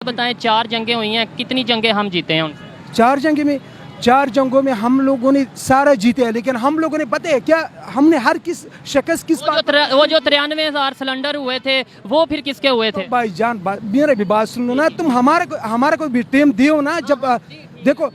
बताएं, 4 जंगें हुई हैं, कितनी जंगें हम जीते हैं उनसे? 4 जंगों में हम लोगों ने सारा जीते हैं, लेकिन हम लोगों ने पता है क्या, हमने हर किस शख्स किस वो जो 93,000 सिलेंडर हुए थे वो फिर किसके हुए थे? भाईजान मेरा भी बात सुन लो ना, तुम हमारा को भी टाइम दियो ना। जब देखो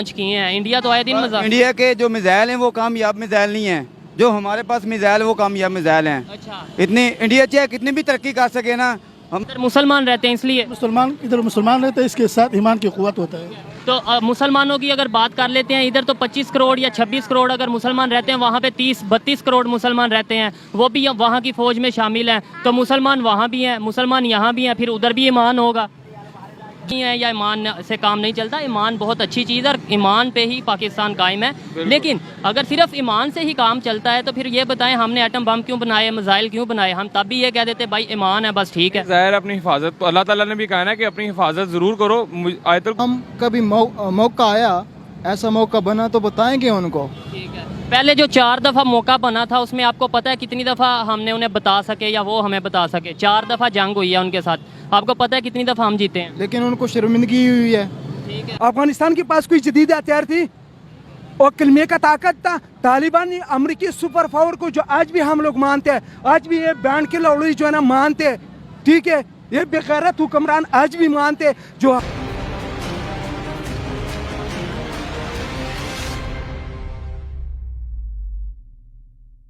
किए हैं, इंडिया तो आए दिन मजाक। इंडिया के जो मिसाइल हैं वो कामयाब मिसाइल नहीं हैं, जो हमारे पास मिसाइल वो कामयाब मिसाइल हैं। अच्छा, इतनी इंडिया चाहे कितनी भी तरक्की कर सके ना, हम इधर मुसलमान रहते हैं इसलिए। इधर मुसलमान रहते हैं, इसके साथ ईमान की क़ुव्वत होता है। तो मुसलमानों की अगर बात कर लेते हैं, इधर तो 25 करोड़ या 26 करोड़ अगर मुसलमान रहते हैं, वहाँ पे 30-32 करोड़ मुसलमान रहते हैं, वो भी वहाँ की फ़ौज में शामिल हैं। तो मुसलमान वहाँ भी हैं, मुसलमान यहाँ भी हैं, फिर उधर भी ईमान होगा नहीं है, या ईमान से काम नहीं चलता। ईमान बहुत अच्छी चीज़ है और ईमान पे ही पाकिस्तान कायम है। लेकिन अगर सिर्फ ईमान से ही काम चलता है तो फिर ये बताएं, हमने एटम बम क्यों बनाए, मिसाइल क्यों बनाए? हम तब भी ये कह देते भाई ईमान है, बस ठीक है। ज़ाहिर अपनी हिफाजत तो अल्लाह ताला ने भी कहा है ना कि अपनी हिफाजत ज़रूर करो। आयतुल हम कभी मौका आया, ऐसा मौका बना तो बताएंगे उनको। ठीक है, पहले जो 4 दफ़ा मौका बना था उसमें आपको पता है कितनी दफ़ा हमने उन्हें बता सके या वो हमें बता सके? 4 दफ़ा जंग हुई है उनके साथ, आपको पता है कितनी दफ़ा हम जीते हैं? लेकिन उनको शर्मिंदगी हुई है। ठीक है, अफगानिस्तान के पास कोई जदीद हथियार थी और कलमे का ताकत था। तालिबान ने अमेरिकी सुपर पावर को जो आज भी हम लोग मानते हैं, आज भी ये बैंड के लौड़ी जो है ना मानते हैं, ठीक है, ये बेगैरत हुक्मरान आज भी मानते हैं जो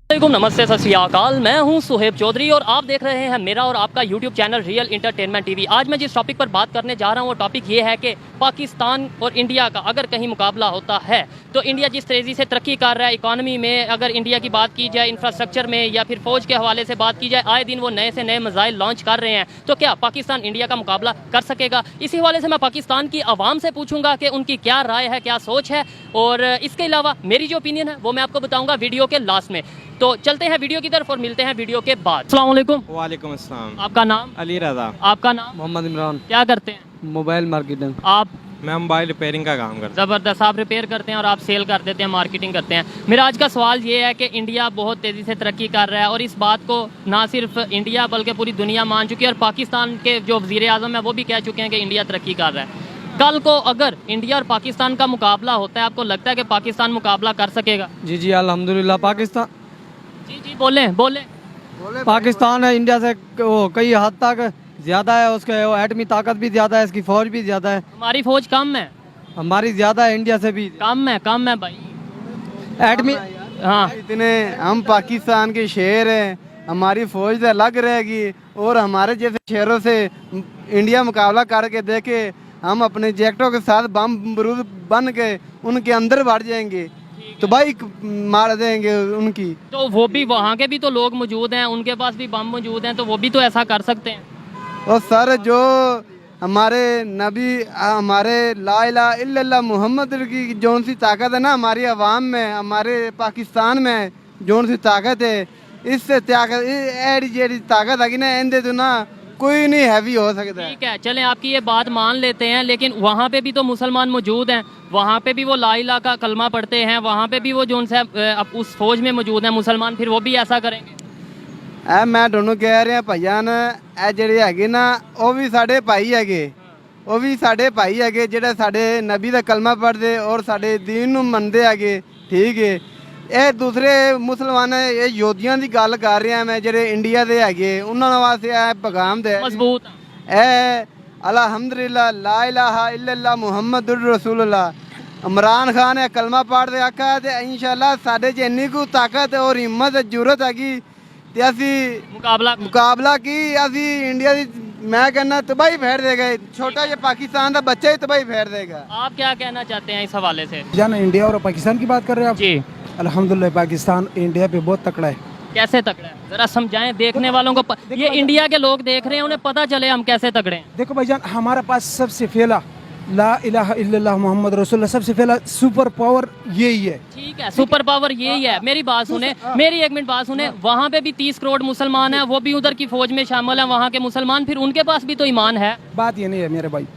नमस्ते, सत श्री अकाल। मैं हूं सुहेब चौधरी और आप देख रहे हैं मेरा और आपका YouTube channel real entertainment TV. आज मैं जिस टॉपिक पर बात करने जा रहा हूं वो टॉपिक ये है कि पाकिस्तान और इंडिया का अगर कहीं मुकाबला होता है तो इंडिया जिस तेज़ी से तरक्की कर रहा है इकॉनमी में, अगर इंडिया की बात की जाए इंफ्रास्ट्रक्चर में या फिर फ़ौज के हवाले से बात की जाए, आए दिन वो नए से नए मिसाइल लॉन्च कर रहे हैं, तो क्या पाकिस्तान इंडिया का मुकाबला कर सकेगा? इसी हवाले से मैं पाकिस्तान की आवाम से पूछूंगा कि उनकी क्या राय है, क्या सोच है, और इसके अलावा मेरी जो ओपिनियन है वो मैं आपको बताऊँगा वीडियो के लास्ट में। तो चलते हैं वीडियो की तरफ और मिलते हैं वीडियो के बाद। अस्सलाम वालेकुम। वालेकुम अस्सलाम। आपका नाम? अली रज़ा। आपका नाम? मोहम्मद इमरान। क्या करते हैं? Mobile marketing. आप? मैं मोबाइल रिपेयरिंग का काम करता ज़बरदस्त, आप रिपेयर करते हैं और आप सेल कर देते हैं, मार्केटिंग करते हैं। मेरा आज का सवाल ये है कि इंडिया बहुत तेज़ी से तरक्की कर रहा है और इस बात को ना सिर्फ इंडिया बल्कि पूरी दुनिया मान चुकी है, और पाकिस्तान के जो वज़ीर आज़म है वो भी कह चुके हैं कि इंडिया तरक्की कर रहा है। कल को अगर इंडिया और पाकिस्तान का मुकाबला होता है, आपको लगता है कि पाकिस्तान मुकाबला कर सकेगा? जी जी अल्हम्दुलिल्लाह। पाकिस्तान जी बोलें बोलें। पाकिस्तान है इंडिया से कई हद तक ज़्यादा है, उसके एटमी ताकत भी ज़्यादा है, इसकी फ़ौज भी ज़्यादा है। हमारी फ़ौज कम है? हमारी ज़्यादा है, इंडिया से भी कम है भाई एटमी। हाँ, इतने हम पाकिस्तान के शेर हैं, हमारी फौज तो अलग रहेगी और हमारे जैसे शेरों से इंडिया मुकाबला करके देखे, हम अपने जैकेटों के साथ बम बरूद बन के उनके अंदर बढ़ जाएंगे तो भाई मार देंगे उनकी। तो वो भी वहाँ के भी तो लोग मौजूद हैं, उनके पास भी बम मौजूद हैं, तो वो भी तो ऐसा कर सकते हैं। और सर जो हमारे नबी हमारे ला इलाहा इल्लल्लाह मोहम्मद की जौन सी ताकत है ना हमारी आवाम में, हमारे पाकिस्तान में जौन सी ताकत है, इससे ताकत है कि ना इंदे तो ना कोई नहीं हैवी हो सकता। ठीक है, चलें आपकी ये बात मान लेते हैं, लेकिन वहाँ पे भी तो मुसलमान मौजूद हैं, वहाँ पे भी वो ला इलाहा का कलमा पढ़ते हैं, वहाँ पे भी वो जो उस फौज में मौजूद हैं मुसलमान, फिर वो भी ऐसा करेंगे? मैं दोनों कह रहा भाईजान, ए ਜਿਹੜੇ ਹੈਗੇ ਨਾ ਉਹ ਵੀ ਸਾਡੇ ਭਾਈ ਹੈਗੇ, ਉਹ ਵੀ ਸਾਡੇ ਭਾਈ ਹੈਗੇ ਜਿਹੜੇ ਸਾਡੇ ਨਬੀ ਦਾ ਕਲਮਾ ਪੜ੍ਹਦੇ ਔਰ ਸਾਡੇ ਦੀਨ ਨੂੰ ਮੰਨਦੇ ਹੈਗੇ, ਠੀਕ ਹੈ। ਇਹ ਦੂਸਰੇ ਮੁਸਲਮਾਨ ਇਹ ਯੋਧਿਆਂ ਦੀ ਗੱਲ ਕਰ ਰਿਹਾ ਮੈਂ, ਜਿਹੜੇ ਇੰਡੀਆ ਦੇ ਹੈਗੇ ਉਹਨਾਂ ਵਾਸਤੇ ਇਹ ਪੈਗਾਮ ਦੇ मजबूत ਇਹ ਅਲਹਮਦੁਲਿल्लाह ला इलाहा इल्लल्लाह मुहम्मदुर रसूलुल्लाह। इमरान खान है कलमा पढ़ दे आका ते इंशाल्लाह साडे च इन्नी को ताकत और हिम्मत जरूरत हैगी ते असी मुकाबला की असी इंडिया दी मैं कहना तबाही फेर देगा, छोटा ये पाकिस्तान का बच्चा ही तबाही फेर देगा। आप क्या कहना चाहते हैं इस हवाले से? जाना इंडिया और पाकिस्तान की बात कर रहे हैं आप? जी अल्हम्दुलिल्लाह पाकिस्तान इंडिया पे बहुत तकड़ा है। कैसे तगड़े हैं जरा समझाएं देखने वालों को। ये इंडिया के लोग देख रहे हैं, उन्हें पता चले हम कैसे तगड़े हैं। देखो भाईजान, हमारे पास सबसे पहला ला इलाहा इल्लल्लाह मोहम्मद रसूलुल्लाह, सबसे पहला सुपर पावर यही है। ठीक है, सुपर पावर यही है। मेरी बात सुने, मेरी 1 मिनट बात सुने। वहाँ पे भी 30 करोड़ मुसलमान हैं, वो भी उधर की फौज में शामिल हैं, वहाँ के मुसलमान, फिर उनके पास भी तो ईमान है। बात ये नहीं है मेरे भाई,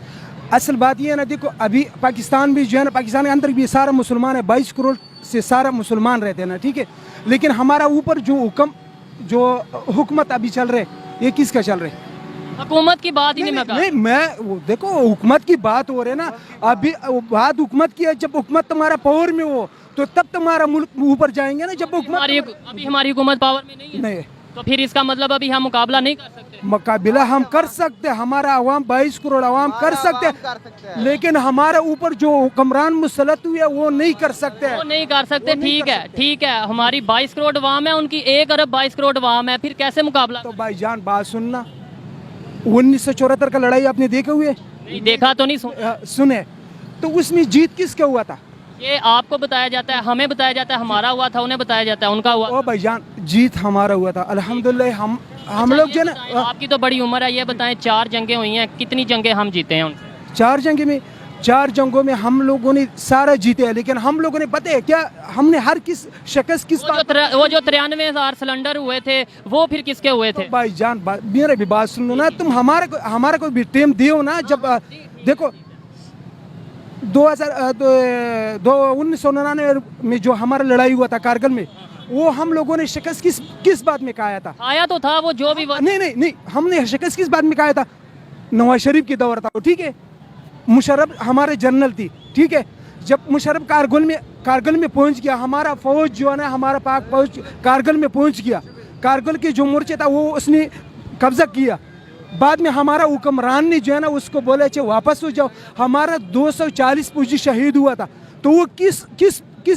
असल बात ये है ना, देखो अभी पाकिस्तान भी जो है ना, पाकिस्तान के अंदर भी सारा मुसलमान है, 22 करोड़ से सारा मुसलमान रहते हैं ना, ठीक है। लेकिन हमारा ऊपर जो हुक्मत अभी चल रहे, ये किसका चल रहे? हुकूमत की बात ही नहीं मैं कर नहीं देखो हुकूमत की बात हो रही है ना, अभी बात हुकूमत की है। जब हुकूमत तुम्हारा पावर में हो तो तब तुम्हारा मुल्क ऊपर जाएंगे ना। जब हुकूमत अभी हमारी हुकूमत पावर में नहीं है, नहीं तो फिर इसका मतलब अभी हम मुकाबला नहीं कर सकते। मुकाबला हम कर सकते, हमारा अवाम 22 करोड़ अवाम कर सकते, लेकिन हमारे ऊपर जो हुक्मरान मुसलत हुए वो नहीं कर सकते। वो नहीं कर सकते, ठीक है। हमारी 22 करोड़ अवाम है, उनकी 1 अरब 22 करोड़ अवाम है, फिर कैसे मुकाबला? तो भाईजान बात सुनना, 1974 का लड़ाई आपने देखे हुए? नहीं देखा तो नहीं सुने तो उसमें जीत किसका हुआ था? ये आपको बताया जाता है, हमें बताया जाता है हमारा हुआ था, उन्हें बताया जाता है उनका हुआ। ओ भाईजान जीत हमारा हुआ था अल्हम्दुलिल्लाह। हम लोग जो है ना, आपकी तो बड़ी उम्र है, ये बताएं 4 जंगें हुई हैं, कितनी जंगें हम जीते हैं उनसे? 4 जंगों में हम लोगों ने सारा जीते हैं, लेकिन हम लोगों ने पता है क्या, हमने हर किस शिकस्त किस वो जो 93,000 सिलेंडर हुए थे वो फिर किसके हुए थे? भाईजान मेरे भी बात सुनो ना, तुम हमारा को भी टाइम दियो ना। जब देखो 1999 में जो हमारा लड़ाई हुआ था कारगिल में, वो हम लोगों ने शिकस्त किस बात में खाया था? आया तो था वो जो भी नहीं, हमने शिकस्त किस बात में खाया था? नवाज शरीफ की दौर था, ठीक है। मुशर्रफ हमारे जनरल थी, ठीक है। जब मुशर्रफ कारगिल में पहुंच गया, हमारा फौज जो है ना, हमारा पाक फौज कारगिल में पहुंच गया। कारगिल के जो मोर्चे था वो उसने कब्जा किया। बाद में हमारा हुक्मरान ने जो है ना उसको बोला अच्छा वापस हो जाओ। हमारा 240 फौजी शहीद हुआ था। तो वो किस जो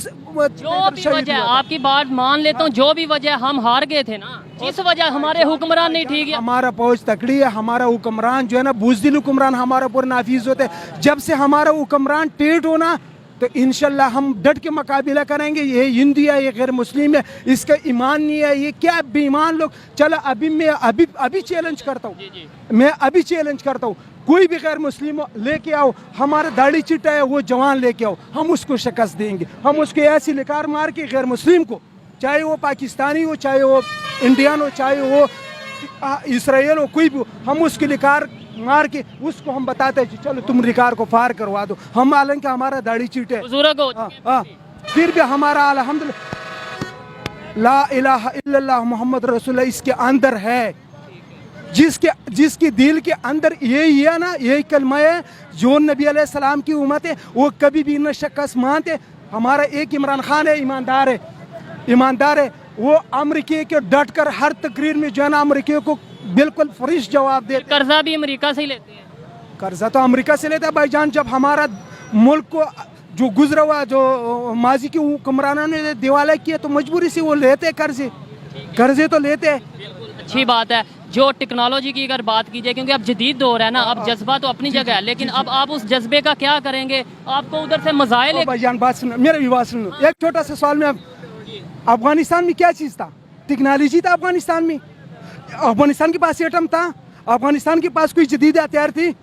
भी वजह, आपकी बात मान लेता हूँ, जो भी वजह हम हार गए थे ना, जिस वजह हमारे हुक्मरान नहीं ठीक है। हमारा फौज तकड़ी है, हमारा हुक्मरान जो है ना बुज़दिल हुक्मरान हमारा ऊपर नाफिज होते हैं। जब से हमारा हुक्मरान टेढ़ होना तो इंशाल्लाह हम डट के मुकाबला करेंगे। ये हिंदू है, ये गैर मुस्लिम है, इसका ईमान नहीं है, ये क्या बेईमान लोग। चलो मैं अभी चैलेंज करता हूँ, कोई भी गैर मुस्लिम लेके आओ, हमारा दाढ़ी चिट्टा है वो जवान लेके आओ, हम उसको शिकस्त देंगे। हम उसको ऐसी लिकार मार के गैर मुस्लिम को, चाहे वो पाकिस्तानी हो, चाहे वो इंडियन हो, चाहे वो इसराइल हो, कोई भी, हम उसकी लिकार मार के उसको हम बताते हैं चलो तुम रिकार को पार करवा दो। हम हालांकि हमारा दाढ़ी चीट है, फिर भी हमारा अल्हम्दुलिल्लाह ला इलाहा इल्लल्लाह मोहम्मद रसूलुल्लाह इसके अंदर है। जिसके दिल के अंदर यही है ना, यही कलमा है, जो नबी अलैहिस्सलाम की उम्मत है वो कभी भी न शिकस्त मानते। हमारा एक इमरान खान है, ईमानदार है। वो अमेरिका के डट कर हर तकरीर में जो है ना अमेरिका को बिल्कुल फ्रेश जवाब दे। कर्जा भी अमेरिका से ही लेते हैं? कर्जा तो अमेरिका से लेता है भाईजान। जब हमारा मुल्क को जो गुजरा हुआ, जो माजी के हुक्मरानों ने दिवाला किया, तो मजबूरी से वो लेते कर्जे तो लेते हैं। अच्छी बात है। जो टेक्नोलॉजी की अगर बात कीजिए, क्योंकि अब जदीद दौर है ना, अब जज्बा तो अपनी जगह है, लेकिन अब आप उस जज्बे का क्या करेंगे? आपको उधर से मज़ाइल। भाईजान बात सुनो, मेरी भी बात सुनो। एक छोटा सा सवाल में, अफगानिस्तान में क्या चीज़ था? टेक्नोलॉजी था अफगानिस्तान में? अफगानिस्तान के पास एटम था? अफगानिस्तान के पास कोई जदीद हथियार थी?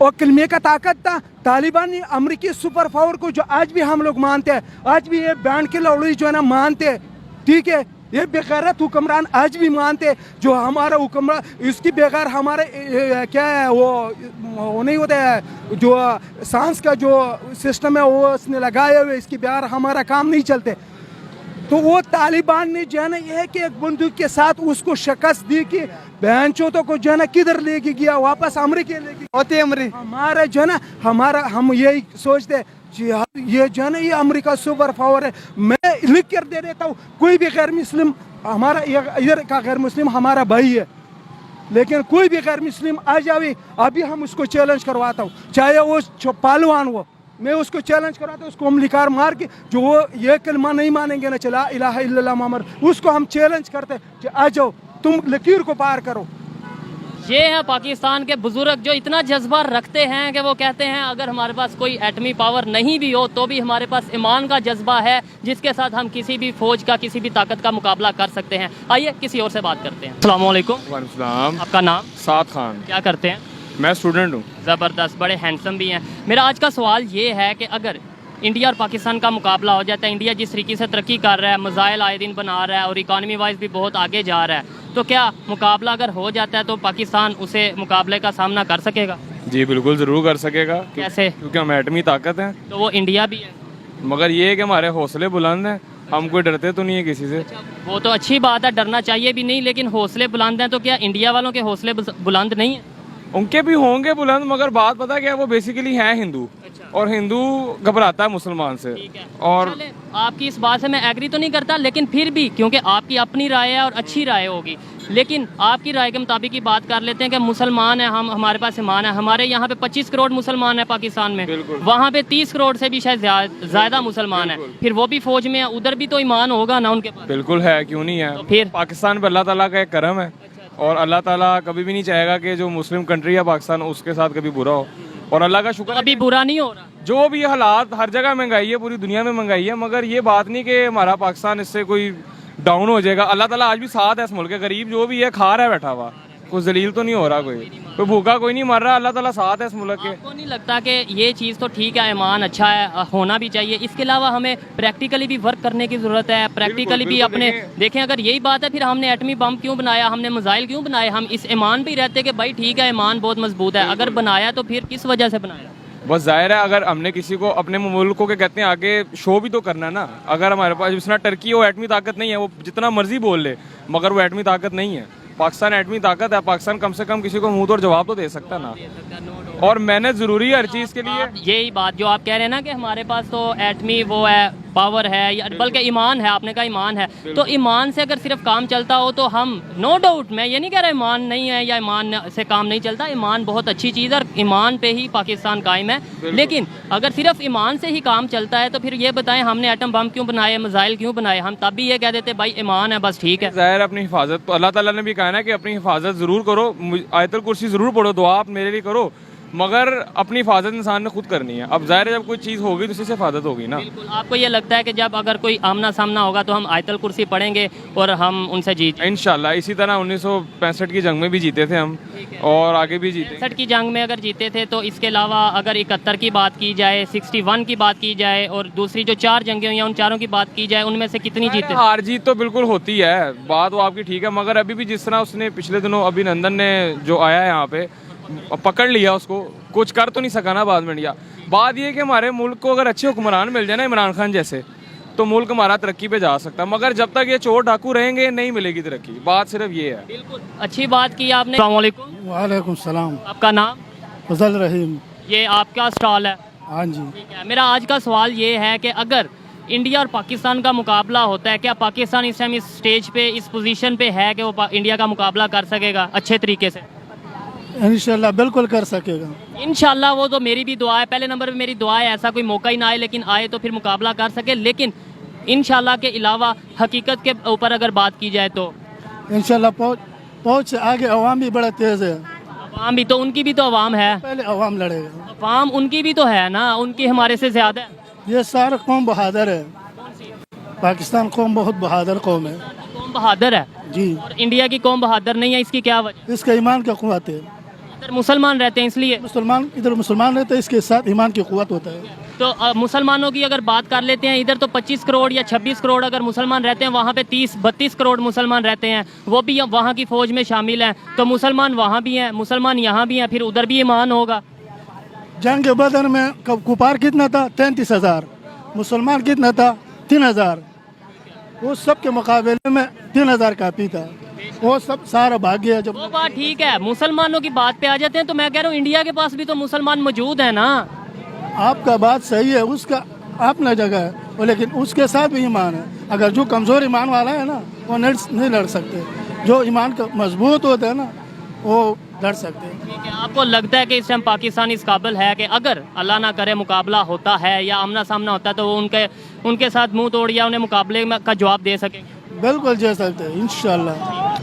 और कलमे का ताकत था? तालिबान ने अमेरिकी सुपर पावर को जो आज भी हम लोग मानते हैं, आज भी ये बैंड के लौड़ी जो है ना मानते हैं, ठीक है। ये बेगैरत हुक्मरान आज भी मानते हैं, जो हमारा हुक्मरान, इसकी बगैर हमारे क्या है वो नहीं होता है, जो सांस का जो सिस्टम है वो उसने लगाए हुए, इसके बगैर हमारा काम नहीं चलते। तो वो तालिबान ने जो है ना ये है कि एक बंदूक के साथ उसको शिकस्त दी कि बहन चौथों को जो है ना किधर लेके गया, वापस अमेरिका लेके होते हमारा जो है ना, हम यही सोचते हैं ये जो है ना ये अमेरिका सुपर पावर है। मैं लिख कर दे देता हूँ, कोई भी गैर मुस्लिम हमारा इधर का गैर मुस्लिम हमारा भाई है, लेकिन कोई भी गैर मुस्लिम आ जाए अभी हम उसको चैलेंज करवाता हूँ, चाहे वो पहलवान हो, मैं उसको चैलेंज कराता हूँ, उसको हम लिकार मार के, जो वो ये कलमा नहीं मानेंगे ना चला इलाहा इल्लल्लाह मोहम्मद, उसको हम चैलेंज करते कि आ जाओ तुम लकीर को पार करो। ये हैं पाकिस्तान के बुजुर्ग जो इतना जज्बा रखते हैं कि वो कहते हैं अगर हमारे पास कोई एटमी पावर नहीं भी हो तो भी हमारे पास ईमान का जज्बा है, जिसके साथ हम किसी भी फौज का, किसी भी ताकत का मुकाबला कर सकते हैं। आइए किसी और से बात करते हैं। अस्सलाम वालेकुम। वालेकुम। आपका नाम? साद खान। क्या करते हैं? मैं स्टूडेंट हूँ। ज़बरदस्त, बड़े हैंडसम भी हैं। मेरा आज का सवाल ये है कि अगर इंडिया और पाकिस्तान का मुकाबला हो जाता है, इंडिया जिस तरीके से तरक्की कर रहा है, मिसाइल आए दिन बना रहा है और इकॉनमी वाइज भी बहुत आगे जा रहा है, तो क्या मुकाबला अगर हो जाता है तो पाकिस्तान उसे मुकाबले का सामना कर सकेगा? जी बिल्कुल ज़रूर कर सकेगा। कैसे? क्योंकि हम एटमी ताकत हैं। तो वो इंडिया भी है, मगर ये है कि हमारे हौसले बुलंद हैं, हम कोई डरते तो नहीं है किसी से। वो तो अच्छी बात है, डरना चाहिए भी नहीं, लेकिन हौसले बुलंद हैं, तो क्या इंडिया वालों के हौसले बुलंद नहीं है? उनके भी होंगे बुलंद, मगर बात पता क्या है, वो बेसिकली हैं हिंदू, और हिंदू घबराता है मुसलमान से। और चले, आपकी इस बात से मैं एग्री तो नहीं करता, लेकिन फिर भी क्योंकि आपकी अपनी राय है और अच्छी राय होगी, लेकिन आपकी राय के मुताबिक ही बात कर लेते हैं कि मुसलमान है हम, हमारे पास ईमान है, हमारे यहाँ पे 25 करोड़ मुसलमान है पाकिस्तान में, वहाँ पे 30 करोड़ से भी शायद ज्यादा मुसलमान है, फिर वो भी फौज में है, उधर भी तो ईमान होगा ना उनके पास। बिल्कुल है, क्यों नहीं है। तो फिर पाकिस्तान पे अल्लाह ताला का एक करम है, और अल्लाह ताला कभी भी नहीं चाहेगा कि जो मुस्लिम कंट्री है पाकिस्तान, उसके साथ कभी बुरा हो, और अल्लाह का शुक्र अभी बुरा नहीं हो रहा। जो भी हालात, हर जगह महंगाई है, पूरी दुनिया में महंगाई है, मगर ये बात नहीं कि हमारा पाकिस्तान इससे कोई डाउन हो जाएगा। अल्लाह ताला आज भी साथ है इस मुल्क के, गरीब जो भी है खा रहा है बैठा हुआ, कुछ जलील तो नहीं हो रहा, कोई भूखा कोई नहीं मर रहा, अल्लाह ताला साथ है इस मुल्क के। आपको नहीं लगता कि ये चीज़ तो ठीक है, ईमान अच्छा है, होना भी चाहिए, इसके अलावा हमें प्रैक्टिकली भी वर्क करने की ज़रूरत है, प्रैक्टिकली भी अपने देखें, अगर यही बात है फिर हमने एटमी बम क्यों बनाया, हमने मिसाइल क्यों बनाए? हम इस ईमान पे ही रहते कि भाई ठीक है ईमान बहुत मजबूत है, अगर बनाया तो फिर किस वजह से बनाया? बस जाहिर है, अगर हमने किसी को अपने मुल्कों के कहते हैं आगे शो भी तो करना है ना। अगर हमारे पास जितना टर्की वो एटमी ताकत नहीं है, वो जितना मर्जी बोल ले, मगर वो एटमी ताकत नहीं है। पाकिस्तान एटमी ताकत है, पाकिस्तान कम से कम किसी को मुंह तोड़ जवाब तो दे सकता ना, और मेहनत जरूरी है हर चीज़ के लिए। यही बात जो आप कह रहे हैं ना कि हमारे पास तो एटमी वो है, पावर है, या बल्कि ईमान है, आपने कहा ईमान है, तो ईमान से अगर सिर्फ काम चलता हो तो हम, नो डाउट, मैं ये नहीं कह रहा ईमान नहीं है या ईमान से काम नहीं चलता, ईमान बहुत अच्छी चीज़ है और ईमान पे ही पाकिस्तान कायम है, लेकिन अगर सिर्फ ईमान से ही काम चलता है तो फिर ये बताएं हमने एटम बम क्यों बनाए, मिसाइल क्यों बनाए? हम तब भी ये कह देते भाई ईमान है, बस ठीक है। जाहिर अपनी हिफाजत तो अल्लाह ताला ने भी कहा ना कि अपनी हिफाजत ज़रूर करो, आयतुल कुर्सी ज़रूर पढ़ो, दुआ आप मेरे लिए करो, मगर अपनी हिफाजत इंसान ने खुद करनी है। अब जाहिर है जब कोई चीज़ होगी तो उसी से हिफाजत होगी ना। बिल्कुल। आपको ये लगता है कि जब अगर कोई आमना सामना होगा तो हम आयतल कुर्सी पढ़ेंगे और हम उनसे जीत? इंशाल्लाह इसी तरह 1965 की जंग में भी जीते थे हम, और आगे भी जीते। 65 की जंग में अगर जीते थे तो इसके अलावा अगर 71 की बात की जाए, 61 की बात की जाए, और दूसरी जो 4 जंगें हुई हैं उन चारों की बात की जाए, उनमें से कितनी जीते? हार जीत तो बिल्कुल होती है, बात वो आपकी ठीक है, मगर अभी भी जिस तरह उसने पिछले दिनों अभिनंदन ने जो आया है यहाँ पे पकड़ लिया, उसको कुछ कर तो नहीं सका ना बाद में इंडिया। बात ये कि हमारे मुल्क को अगर अच्छे हुक्मरान मिल जाए ना, इमरान खान जैसे, तो मुल्क हमारा तरक्की पे जा सकता है, मगर जब तक ये चोर डाकू रहेंगे नहीं मिलेगी तरक्की। बात सिर्फ ये है। बिल्कुल अच्छी बात की आपने। अस्सलाम वालेकुम। वालेकुम सलाम। आपका नाम? फजल रहीम। ये आपका स्टॉल है? हाँ जी। ठीक है। मेरा आज का सवाल ये है कि अगर इंडिया और पाकिस्तान का मुकाबला होता है, क्या पाकिस्तान इस टाइम इस स्टेज पे, इस पोजीशन पे है कि वो इंडिया का मुकाबला कर सकेगा अच्छे तरीके से? इंशाल्लाह बिल्कुल कर सकेगा। इंशाल्लाह, वो तो मेरी भी दुआ है, पहले नंबर पे मेरी दुआ है ऐसा कोई मौका ही ना आए, लेकिन आए तो फिर मुकाबला कर सके। लेकिन इंशाल्लाह के अलावा हकीकत के ऊपर अगर बात की जाए तो इंशाल्लाह पहुँच से आगे अवाम भी बड़ा तेज़ है। अवाम भी तो, उनकी भी तो अवाम है, पहले अवाम लड़ेगा। अवाम उनकी भी तो है ना, उनकी हमारे से ज्यादा है। ये सारा कौम बहादुर है, पाकिस्तान कौम बहुत बहादुर कौम है। कौम बहादुर है जी। और इंडिया की कौम बहादुर नहीं है, इसकी क्या वजह? इसका ईमान का कुव्वत है। इधर मुसलमान रहते हैं इसलिए। मुसलमान इधर मुसलमान रहते हैं, इसके साथ ईमान की कुव्वत होता है। तो मुसलमानों की अगर बात कर लेते हैं, इधर तो 25 करोड़ या 26 करोड़ अगर मुसलमान रहते हैं, वहाँ पे 30-32 करोड़ मुसलमान रहते हैं, वो भी वहाँ की फौज में शामिल हैं, तो मुसलमान वहाँ भी हैं, मुसलमान यहाँ भी हैं, फिर उधर भी ईमान होगा। जंग बदर में कुपार कितना था? 33,000। मुसलमान कितना था? 3,000। वो सब के मुकाबले में 3,000 काफी था, वो सब सारा भाग गया। जब वो बात ठीक है, मुसलमानों की बात पे आ जाते हैं, तो मैं कह रहा हूँ इंडिया के पास भी तो मुसलमान मौजूद है ना। आपका बात सही है, उसका अपना जगह है, वो लेकिन उसके साथ भी ईमान है। अगर जो कमज़ोर ईमान वाला है ना, वो नहीं लड़ सकते। जो ईमान का मजबूत होता है ना, वो लड़ सकते हैं। ठीक है। आपको लगता है कि इस टाइम पाकिस्तान इस काबिल है कि अगर अल्लाह ना करे मुकाबला होता है या आमना सामना होता है, तो वो उनके साथ मुंह तोड़ या उन्हें मुकाबले का जवाब दे सकेंगे? बिल्कुल दे सकते हैं इंशाल्लाह।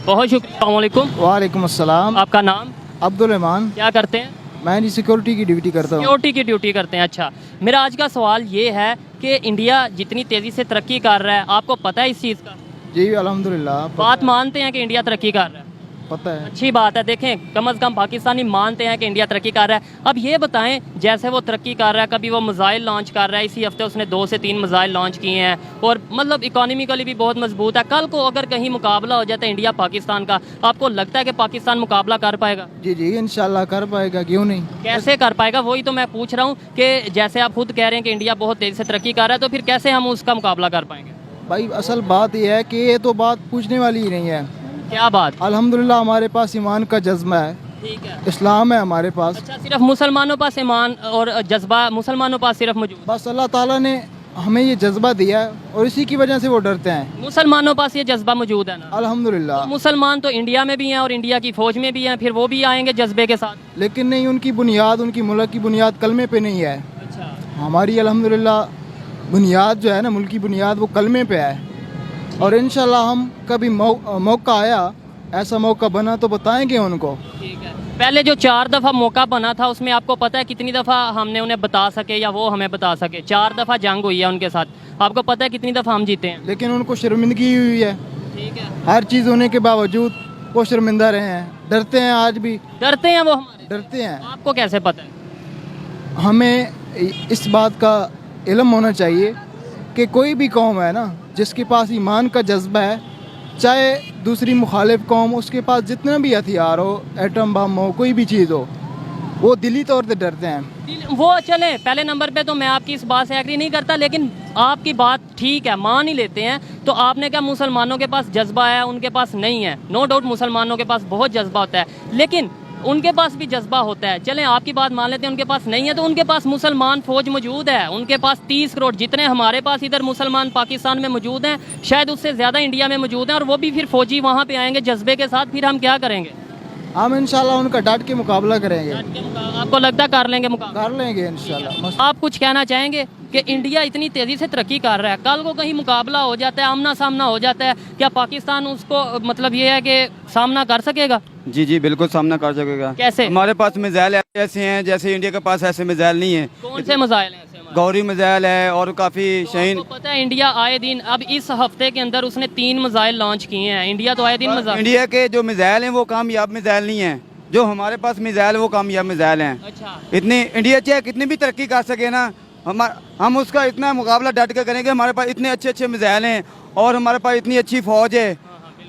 बहुत शुक्रिया। अस्सलाम वालेकुम। वालेकुम अस्सलाम। आपका नाम? अब्दुल रहमान। क्या करते हैं? मैं सिक्योरिटी की ड्यूटी करता हूँ। सिक्योरिटी की ड्यूटी करते हैं। अच्छा, मेरा आज का सवाल ये है कि इंडिया जितनी तेज़ी से तरक्की कर रहा है, आपको पता है इस चीज़ का? जी अल्हम्दुलिल्लाह। बात मानते हैं कि इंडिया तरक्की कर रहा है? पता है। अच्छी बात है। देखें, कम से कम पाकिस्तानी मानते हैं कि इंडिया तरक्की कर रहा है। अब ये बताएं, जैसे वो तरक्की कर रहा है, कभी वो मिसाइल लॉन्च कर रहा है, इसी हफ्ते उसने 2 से 3 मिसाइल लॉन्च किए हैं, और मतलब इकोनॉमिकली भी बहुत मजबूत है। कल को अगर कहीं मुकाबला हो जाता है इंडिया पाकिस्तान का, आपको लगता है कि पाकिस्तान मुकाबला कर पाएगा? जी जी इंशाल्लाह कर पाएगा, क्यों नहीं। कैसे कर पाएगा, वही तो मैं पूछ रहा हूँ कि जैसे आप खुद कह रहे हैं कि इंडिया बहुत तेज़ी से तरक्की कर रहा है, तो फिर कैसे हम उसका मुकाबला कर पाएंगे? भाई असल बात यह है कि ये तो बात पूछने वाली ही नहीं है। क्या बात? अल्हम्दुलिल्लाह हमारे पास ईमान का जज्बा है, ठीक है। इस्लाम है हमारे पास। अच्छा, सिर्फ मुसलमानों पास ईमान और जज्बा मुसलमानों पास सिर्फ मौजूद? बस अल्लाह ताला ने हमें ये जज्बा दिया है और इसी की वजह से वो डरते हैं। मुसलमानों पास ये जज्बा मौजूद है ना? अल्हम्दुलिल्लाह। मुसलमान तो इंडिया में भी हैं और इंडिया की फौज में भी हैं, फिर वो भी आएंगे जज्बे के साथ? लेकिन नहीं, उनकी बुनियाद, उनकी मुल्क की बुनियाद कलमे पे नहीं है। अच्छा, हमारी अल्हम्दुलिल्लाह बुनियाद जो है ना, मुल्क की बुनियाद, वो कलमे पे है। और इंशाल्लाह हम कभी मौका आया, ऐसा मौका बना तो बताएंगे उनको। ठीक है। पहले जो 4 दफ़ा मौका बना था उसमें आपको पता है कितनी दफ़ा हमने उन्हें बता सके या वो हमें बता सके? 4 दफ़ा जंग हुई है उनके साथ, आपको पता है कितनी दफ़ा हम जीते हैं? लेकिन उनको शर्मिंदगी हुई है। ठीक है। हर चीज़ होने के बावजूद वो शर्मिंदा रहे हैं, डरते हैं, आज भी डरते हैं वो हमारे? डरते हैं। आपको कैसे पता है? हमें इस बात का इल्म होना चाहिए कि कोई भी कौम है ना, जिसके पास ईमान का जज्बा है, चाहे दूसरी मुखालिफ कौम, उसके पास जितना भी हथियार हो, एटम बम हो, कोई भी चीज़ हो, वो दिली तौर पे डरते हैं। वो चले, पहले नंबर पे तो मैं आपकी इस बात से एग्री नहीं करता, लेकिन आपकी बात ठीक है, मान ही लेते हैं। तो आपने क्या मुसलमानों के पास जज्बा है, उनके पास नहीं है? नो डाउट मुसलमानों के पास बहुत जज्बा होता है, लेकिन उनके पास भी जज्बा होता है। चलें आपकी बात मान लेते हैं, उनके पास नहीं है, तो उनके पास मुसलमान फौज मौजूद है। उनके पास 30 करोड़ जितने हमारे पास इधर मुसलमान पाकिस्तान में मौजूद हैं, शायद उससे ज़्यादा इंडिया में मौजूद हैं, और वो भी फिर फौजी वहाँ पे आएंगे जज्बे के साथ। फिर हम क्या करेंगे? हम इंशाल्लाह उनका डट के मुकाबला करेंगे, आपको लगता है कर लेंगे मुकाबला? कर लेंगे इंशाल्लाह। आप कुछ कहना चाहेंगे कि इंडिया इतनी तेज़ी से तरक्की कर रहा है, कल को कहीं मुकाबला हो जाता है, आमना सामना हो जाता है, क्या पाकिस्तान उसको मतलब ये है कि सामना कर सकेगा? जी जी बिल्कुल सामना कर सकेगा। कैसे? हमारे पास मिसाइल ऐसे हैं जैसे इंडिया के पास ऐसे मिसाइल नहीं है। कौन से मिसाइल हैं ऐसे हमारे? गौरी मिसाइल है और काफ़ी शहीन। आपको पता है इंडिया आए दिन, अब इस हफ्ते के अंदर उसने 3 मिसाइल लॉन्च किए हैं। इंडिया तो आए दिन मिसाइल। इंडिया के जो मिसाइल हैं वो कामयाब मिसाइल नहीं है, जो हमारे पास मिसाइल वो कामयाब मिसाइल हैं। अच्छा, इतनी इंडिया चाहे कितनी भी तरक्की कर सके ना, हम उसका इतना मुकाबला डट कर करेंगे। हमारे पास इतने अच्छे अच्छे मिसाइल हैं और हमारे पास इतनी अच्छी फ़ौज है,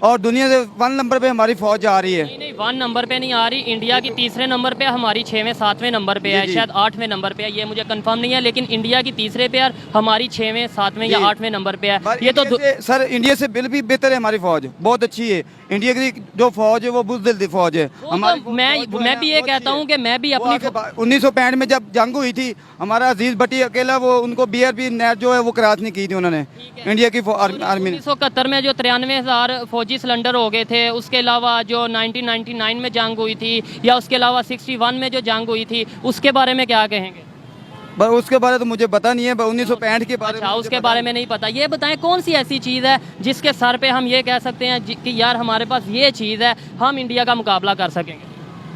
और दुनिया से 1 नंबर पे हमारी फौज जा रही है। नहीं 1 नंबर पे नहीं आ रही, इंडिया की 3रे नंबर पे, हमारी 6वें 7वें नंबर पे है, शायद 8वें नंबर पे है, ये मुझे कंफर्म नहीं है, लेकिन इंडिया की 3रे पे और हमारी 6वें 7वें या 8वें नंबर पे है। ये तो सर इंडिया से बिल भी बेहतर है, हमारी फौज बहुत अच्छी है। इंडिया की जो फौज है वो बुज़दिल फौज है हमारी। तो मैं भी ये कहता हूँ कि मैं भी अपनी 1965 में जब जंग हुई थी, हमारा अजीज भट्टी अकेला वो उनको BRP नेट जो है वो क्रॉस नहीं की थी उन्होंने, इंडिया की आर्मी ने। 1971 में जो 93,000 फौजी सिलेंडर हो गए थे, उसके अलावा जो 1999 में जंग हुई थी, या उसके अलावा 61 में जो जंग हुई थी, उसके बारे में क्या कहेंगे? उसके बारे तो मुझे पता नहीं है, 1965 के बारे में। अच्छा, उसके बारे में नहीं पता। ये बताएं कौन सी ऐसी चीज़ है जिसके सर पे हम ये कह सकते हैं कि यार हमारे पास ये चीज़ है, हम इंडिया का मुकाबला कर सकेंगे?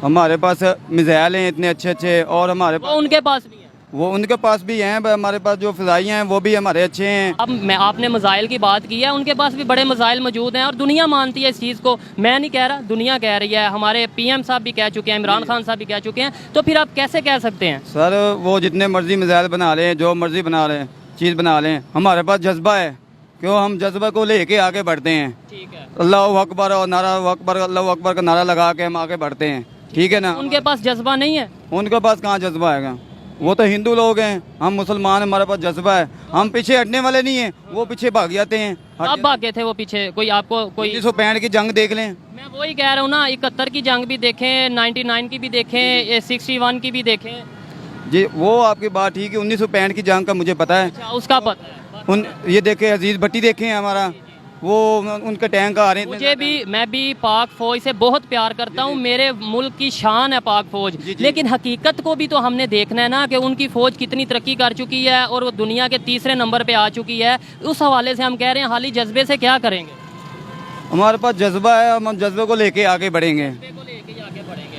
हमारे पास मिसाइल हैं इतने अच्छे अच्छे, और हमारे वो उनके पास भी है, वो उनके पास भी हैं। हमारे पास जो फ़िज़ाई हैं वो भी हमारे अच्छे हैं। अब आपने मिसाइल की बात की है, उनके पास भी बड़े मिसाइल मौजूद हैं और दुनिया मानती है इस चीज़ को। मैं नहीं कह रहा, दुनिया कह रही है, हमारे PM साहब भी कह चुके हैं, इमरान खान साहब भी कह चुके हैं। तो फिर आप कैसे कह सकते हैं? सर वो जितने मर्जी मिसाइल बना लें, जो मर्जी बना लें, चीज़ बना लें, हमारे पास जज्बा है, क्यों हम जज्बा को लेके आगे बढ़ते हैं। ठीक है, अल्लाह अकबर और नारा अकबर, अल्लाह अकबर का नारा लगा के हम आगे बढ़ते हैं। ठीक है ना? उनके पास जज्बा नहीं है? उनके पास कहाँ जज्बा है? वो तो हिंदू लोग हैं, हम मुसलमान, हमारे पास जज्बा है, हम पीछे हटने वाले नहीं हैं। वो पीछे भाग जाते हैं। अब भागे थे वो पीछे? कोई आपको कोई 1965 की जंग देख लें। मैं वही कह रहा हूँ ना, 71 की जंग भी देखें, 99 की भी देखें, 61 की भी देखें। जी वो आपकी बात ठीक है, 1965 की जंग का मुझे पता है। अच्छा, उसका पता है। ये देखे अजीज भट्टी देखे हमारा, वो उनके टैंक आ रहे हैं। मुझे भी, मैं भी पाक फौज से बहुत प्यार करता हूँ, मेरे मुल्क की शान है पाक फौज। लेकिन हकीकत को भी तो हमने देखना है ना कि उनकी फौज कितनी तरक्की कर चुकी है और वो दुनिया के 3रे नंबर पे आ चुकी है। उस हवाले से हम कह रहे हैं हाली जज्बे से क्या करेंगे? हमारे पास जज्बा है, हम जज्बे को लेके आगे बढ़ेंगे।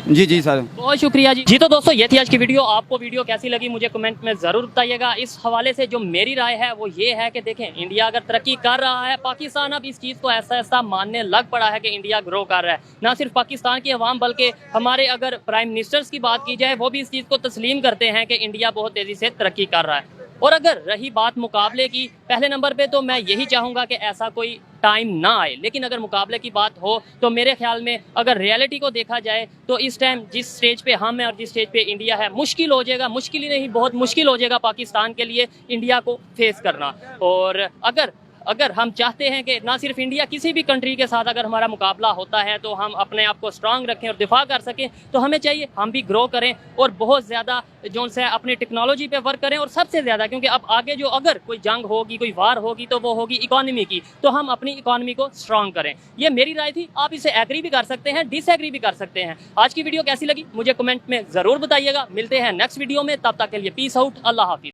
जी जी सर, बहुत शुक्रिया जी। तो दोस्तों ये थी आज की वीडियो। आपको वीडियो कैसी लगी मुझे कमेंट में ज़रूर बताइएगा। इस हवाले से जो मेरी राय है वो ये है कि देखें, इंडिया अगर तरक्की कर रहा है, पाकिस्तान अब इस चीज़ को ऐसा ऐसा मानने लग पड़ा है कि इंडिया ग्रो कर रहा है। ना सिर्फ पाकिस्तान की अवाम बल्कि हमारे अगर प्राइम मिनिस्टर्स की बात की जाए, वो भी इस चीज़ को तस्लीम करते हैं कि इंडिया बहुत तेज़ी से तरक्की कर रहा है। और अगर रही बात मुकाबले की, पहले नंबर पे तो मैं यही चाहूँगा कि ऐसा कोई टाइम ना आए। लेकिन अगर मुकाबले की बात हो तो मेरे ख्याल में अगर रियलिटी को देखा जाए तो इस टाइम जिस स्टेज पे हम हैं और जिस स्टेज पे इंडिया है, मुश्किल हो जाएगा, मुश्किल ही नहीं बहुत मुश्किल हो जाएगा पाकिस्तान के लिए इंडिया को फेस करना। और अगर अगर हम चाहते हैं कि ना सिर्फ इंडिया, किसी भी कंट्री के साथ अगर हमारा मुकाबला होता है तो हम अपने आप को स्ट्रांग रखें और दिफा कर सकें, तो हमें चाहिए हम भी ग्रो करें और बहुत ज़्यादा जो है अपनी टेक्नोलॉजी पे वर्क करें। और सबसे ज़्यादा क्योंकि अब आगे जो अगर कोई जंग होगी, कोई वार होगी, तो वो होगी इकॉनमी की, तो हम अपनी इकॉनमी को स्ट्रांग करें। ये मेरी राय थी, आप इसे एग्री भी कर सकते हैं, डिसएग्री भी कर सकते हैं। आज की वीडियो कैसी लगी मुझे कमेंट में ज़रूर बताइएगा। मिलते हैं नेक्स्ट वीडियो में, तब तक के लिए पीस आउट, अल्लाह हाफिज़।